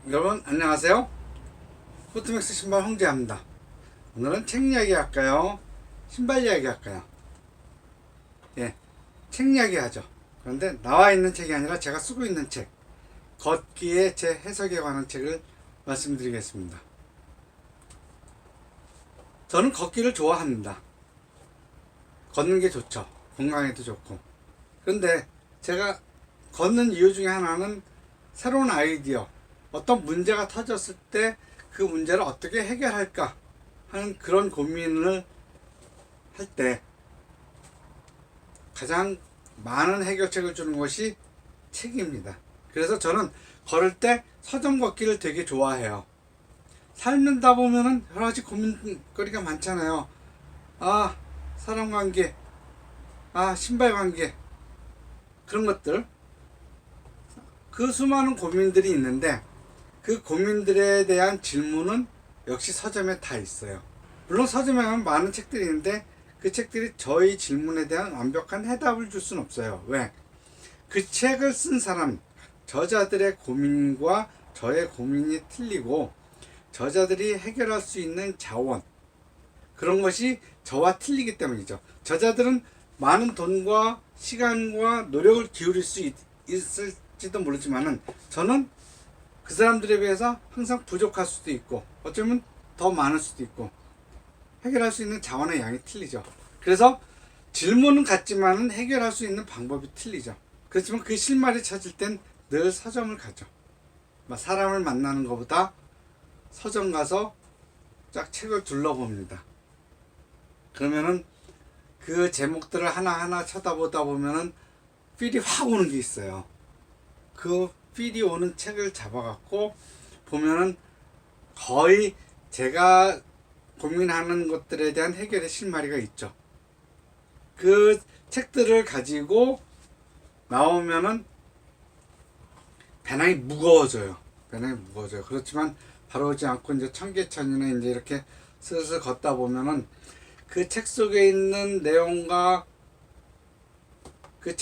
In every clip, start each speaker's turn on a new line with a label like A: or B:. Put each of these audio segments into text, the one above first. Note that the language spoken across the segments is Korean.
A: 여러분 안녕하세요. 포트맥스 신발 홍재합니다. 오늘은 책 이야기 할까요? 신발 이야기 할까요? 예, 책 이야기 하죠. 그런데 나와 있는 책이 아니라 제가 쓰고 있는 책, 걷기의 제 해석에 관한 책을 말씀드리겠습니다. 저는 걷기를 좋아합니다. 걷는 게 좋죠. 건강에도 좋고. 그런데 제가 걷는 이유 중에 하나는 새로운 아이디어, 어떤 문제가 터졌을 때 그 문제를 어떻게 해결할까 하는 그런 고민을 할 때 가장 많은 해결책을 주는 것이 책입니다. 그래서 저는 걸을 때 서점 걷기를 되게 좋아해요. 살다 보면은 여러 가지 고민거리가 많잖아요. 사람 관계, 신발 관계, 그런 것들. 그 수많은 고민들이 있는데 그 고민들에 대한 질문은 역시 서점에 다 있어요. 물론 서점에 가면 많은 책들이 있는데 그 책들이 저희 질문에 대한 완벽한 해답을 줄 수는 없어요. 왜? 그 책을 쓴 사람, 저자들의 고민과 저의 고민이 틀리고 저자들이 해결할 수 있는 자원, 그런 것이 저와 틀리기 때문이죠. 저자들은 많은 돈과 시간과 노력을 기울일 수 있을지도 모르지만은 저는 그 사람들에 비해서 항상 부족할 수도 있고 어쩌면 더 많을 수도 있고 해결할 수 있는 자원의 양이 틀리죠. 그래서 질문은 같지만은 해결할 수 있는 방법이 틀리죠. 그렇지만 그 실마리 찾을 땐 늘 서점을 가죠. 사람을 만나는 것보다 서점 가서 쫙 책을 둘러봅니다. 그러면은 그 제목들을 하나하나 쳐다보다 보면은 필이 확 오는 게 있어요. 그 필이 오는 책을 잡아갖고 보면은 거의 제가 고민하는 것들에 대한 해결의 실마리가 있죠. 그 책들을 가지고 나오면은 배낭이 무거워져요. 그렇지만 바로 오지 않고 이제 청계천이나 이제 이렇게 슬슬 걷다 보면은 그 책 속에 있는 내용과 그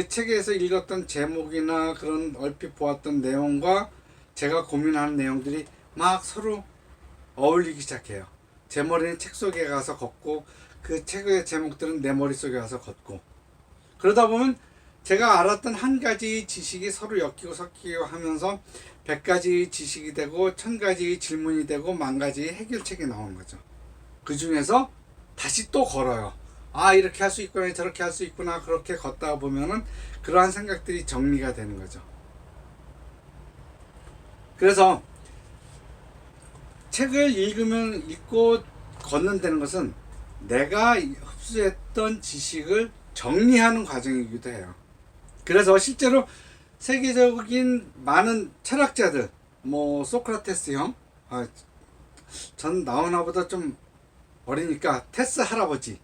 A: 책에서 읽었던 제목이나 그런 얼핏 보았던 내용과 제가 고민하는 내용들이 막 서로 어울리기 시작해요. 제 머리는 책 속에 가서 걷고 그 책의 제목들은 내 머릿속에 가서 걷고, 그러다 보면 제가 알았던 한 가지 지식이 서로 엮이고 섞이고 하면서 100가지 지식이 되고 1000가지 질문이 되고 10,000가지 해결책이 나오는 거죠. 그 중에서 다시 또 걸어요. 이렇게 할 수 있구나, 저렇게 할 수 있구나. 그렇게 걷다 보면은 그러한 생각들이 정리가 되는 거죠. 그래서 책을 읽고 걷는다는 것은 내가 흡수했던 지식을 정리하는 과정이기도 해요. 그래서 실제로 세계적인 많은 철학자들, 소크라테스 형, 전 나오나보다 좀 어리니까 테스 할아버지도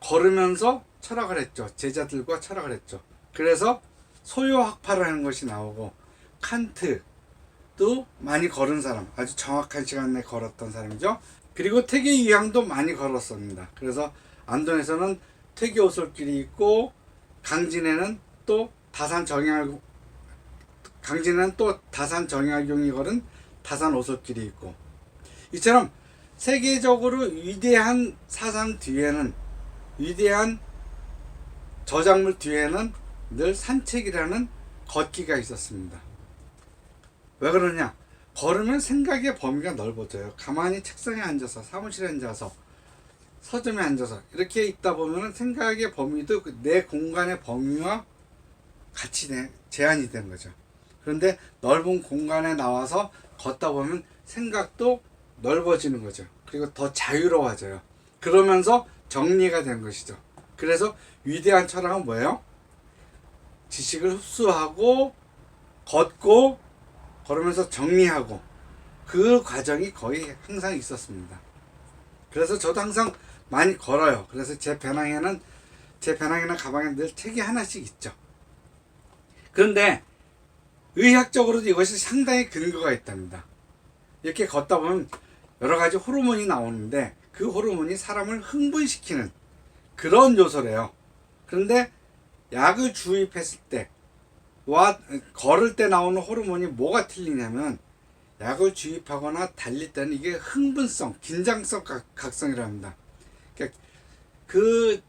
A: 걸으면서 철학을 했죠. 제자들과 철학을 했죠. 그래서 소요학파라는 것이 나오고, 칸트도 많이 걸은 사람, 아주 정확한 시간 내에 걸었던 사람이죠. 그리고 퇴계유향도 많이 걸었습니다. 그래서 안동에서는 퇴계 오솔길이 있고, 강진에는 또 다산 정약용이 걸은 다산 오솔길이 있고, 이처럼 세계적으로 위대한 사상 뒤에는, 위대한 저작물 뒤에는 늘 산책이라는 걷기가 있었습니다. 왜 그러냐? 걸으면 생각의 범위가 넓어져요. 가만히 책상에 앉아서, 사무실에 앉아서, 서점에 앉아서 이렇게 있다 보면 생각의 범위도 내 공간의 범위와 같이 제한이 되는 거죠. 그런데 넓은 공간에 나와서 걷다 보면 생각도 넓어지는 거죠. 그리고 더 자유로워져요. 그러면서 정리가 된 것이죠. 그래서 위대한 철학은 뭐예요? 지식을 흡수하고 걷고 걸으면서 정리하고, 그 과정이 거의 항상 있었습니다. 그래서 저도 항상 많이 걸어요. 그래서 제 배낭이나 가방에 늘 책이 하나씩 있죠. 그런데 의학적으로도 이것이 상당히 근거가 있답니다. 이렇게 걷다 보면 여러 가지 호르몬이 나오는데 그 호르몬이 사람을 걸을 때 나오는 호르몬이 뭐가 틀리냐면 약을 주입하거나 달릴 때는 이게 흥분성, 긴장성 각성이라 합니다. 그러니까 그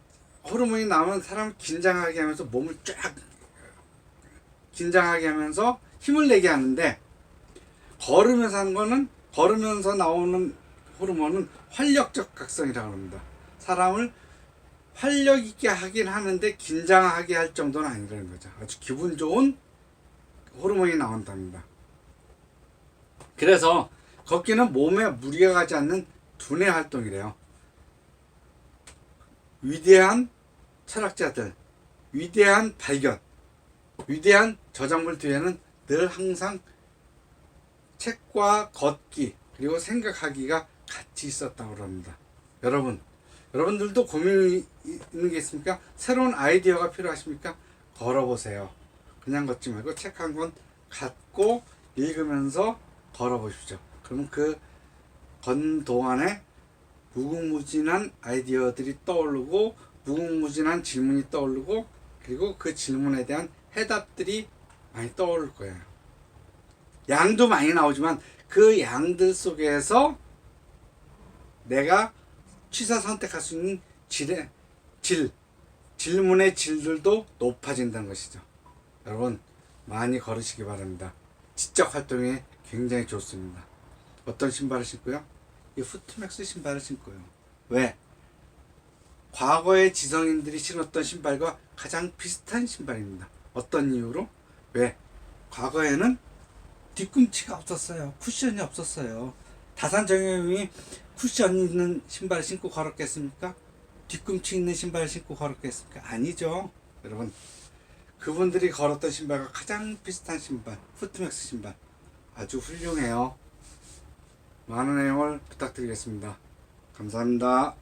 A: 호르몬이 나오면 사람을 긴장하게 하면서 몸을 쫙 긴장하게 하면서 힘을 내게 하는데, 걸으면서 나오는 호르몬은 활력적 각성이라고 합니다. 사람을 활력 있게 하긴 하는데 긴장하게 할 정도는 아니라는 거죠. 아주 기분 좋은 호르몬이 나온답니다. 그래서 걷기는 몸에 무리가 가지 않는 두뇌 활동이래요. 위대한 철학자들, 위대한 발견, 위대한 저작물 뒤에는 늘 항상 책과 걷기 그리고 생각하기가 같이 있었다고 합니다. 여러분들도 고민이 있는 게 있습니까? 새로운 아이디어가 필요하십니까? 걸어보세요. 그냥 걷지 말고 책 한 권 갖고 읽으면서 걸어보십시오. 그러면 그 건 동안에 무궁무진한 아이디어들이 떠오르고 무궁무진한 질문이 떠오르고 그리고 그 질문에 대한 해답들이 많이 떠오를 거예요. 양도 많이 나오지만 그 양들 속에서 내가 취사 선택할 수 있는 질문의 질들도 높아진다는 것이죠. 여러분 많이 걸으시기 바랍니다. 지적 활동에 굉장히 좋습니다. 어떤 신발을 신고요? 이 푸트맥스 신발을 신고요. 왜? 과거의 지성인들이 신었던 신발과 가장 비슷한 신발입니다. 어떤 이유로? 왜? 과거에는 뒤꿈치가 없었어요. 쿠션이 없었어요. 다산 정형이 쿠션 있는 신발을 신고 걸었겠습니까? 뒤꿈치 있는 신발을 신고 걸었겠습니까? 아니죠. 여러분, 그분들이 걸었던 신발과 가장 비슷한 신발, 푸트맥스 신발, 아주 훌륭해요. 많은 애용을 부탁드리겠습니다. 감사합니다.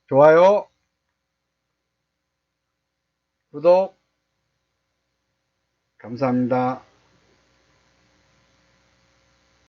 A: 좋아요, 구독, 감사합니다.